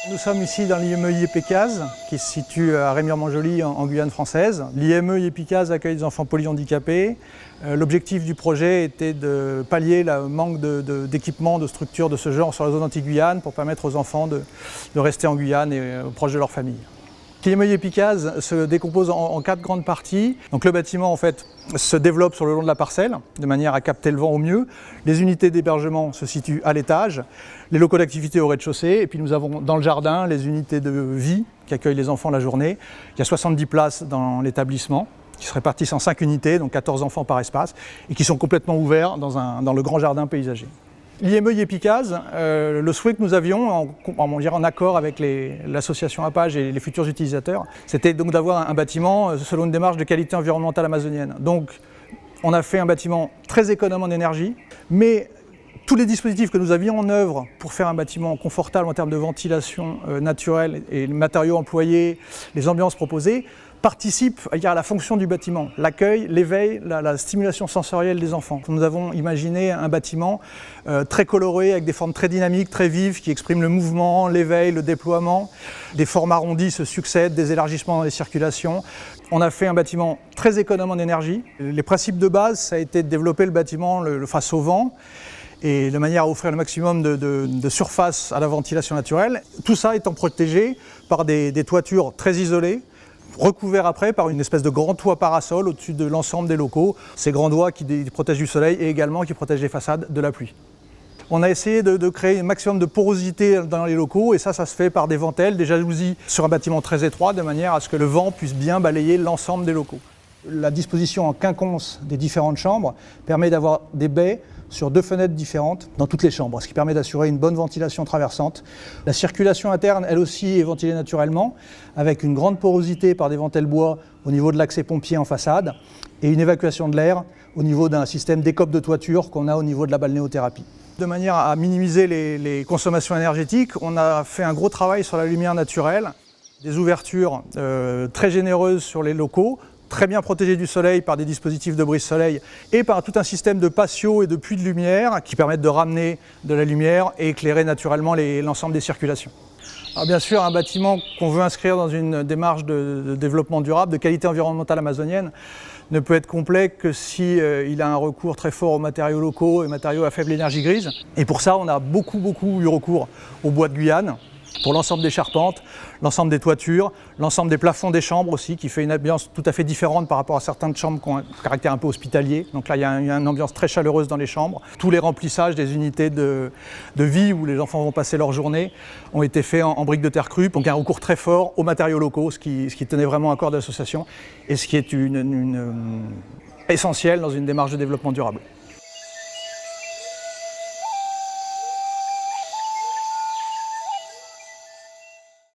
Nous sommes ici dans l'IME Yépécaz, qui se situe à Remiremont-Joly en Guyane française. L'IME Yépécaz accueille des enfants polyhandicapés. L'objectif du projet était de pallier le manque d'équipements, de structures de ce genre sur la zone anti-Guyane pour permettre aux enfants de rester en Guyane et proches de leur famille. L'IME Yépécaz se décompose en 4 grandes parties. Donc le bâtiment en fait se développe sur le long de la parcelle de manière à capter le vent au mieux. Les unités d'hébergement se situent à l'étage, les locaux d'activité au rez-de-chaussée, et puis nous avons dans le jardin les unités de vie qui accueillent les enfants la journée. Il y a 70 places dans l'établissement qui se répartissent en 5 unités, donc 14 enfants par espace, et qui sont complètement ouverts dans le grand jardin paysager. L'IME Yépécaz, le souhait que nous avions, en accord avec l'association APAGE et les futurs utilisateurs, c'était donc d'avoir un bâtiment selon une démarche de qualité environnementale amazonienne. Donc on a fait un bâtiment très économe en énergie, mais tous les dispositifs que nous avions en œuvre pour faire un bâtiment confortable en termes de ventilation naturelle et les matériaux employés, les ambiances proposées, participent à la fonction du bâtiment, l'accueil, l'éveil, la stimulation sensorielle des enfants. Nous avons imaginé un bâtiment très coloré, avec des formes très dynamiques, très vives, qui expriment le mouvement, l'éveil, le déploiement. Des formes arrondies se succèdent, des élargissements dans les circulations. On a fait un bâtiment très économe en énergie. Les principes de base, ça a été de développer le bâtiment face au vent, et de manière à offrir le maximum de surface à la ventilation naturelle. Tout ça étant protégé par des toitures très isolées, recouvert après par une espèce de grand toit parasol au-dessus de l'ensemble des locaux. Ces grands toits qui protègent du soleil et également qui protègent les façades de la pluie. On a essayé de créer un maximum de porosité dans les locaux, et ça se fait par des ventelles, des jalousies sur un bâtiment très étroit, de manière à ce que le vent puisse bien balayer l'ensemble des locaux. La disposition en quinconce des différentes chambres permet d'avoir des baies sur 2 fenêtres différentes dans toutes les chambres, ce qui permet d'assurer une bonne ventilation traversante. La circulation interne, elle aussi, est ventilée naturellement, avec une grande porosité par des ventelles bois au niveau de l'accès pompier en façade, et une évacuation de l'air au niveau d'un système d'écope de toiture qu'on a au niveau de la balnéothérapie. De manière à minimiser les consommations énergétiques, on a fait un gros travail sur la lumière naturelle, des ouvertures très généreuses sur les locaux, très bien protégés du soleil par des dispositifs de brise-soleil et par tout un système de patios et de puits de lumière qui permettent de ramener de la lumière et éclairer naturellement l'ensemble des circulations. Alors bien sûr, un bâtiment qu'on veut inscrire dans une démarche de développement durable, de qualité environnementale amazonienne, ne peut être complet que si il a un recours très fort aux matériaux locaux et matériaux à faible énergie grise. Et pour ça, on a beaucoup eu recours au bois de Guyane, pour l'ensemble des charpentes, l'ensemble des toitures, l'ensemble des plafonds des chambres aussi, qui fait une ambiance tout à fait différente par rapport à certaines chambres qui ont un caractère un peu hospitalier. Donc là, il y a une ambiance très chaleureuse dans les chambres. Tous les remplissages des unités de vie où les enfants vont passer leur journée ont été faits en briques de terre crue. Donc il y a un recours très fort aux matériaux locaux, ce qui tenait vraiment à cœur de l'association et ce qui est essentiel dans une démarche de développement durable.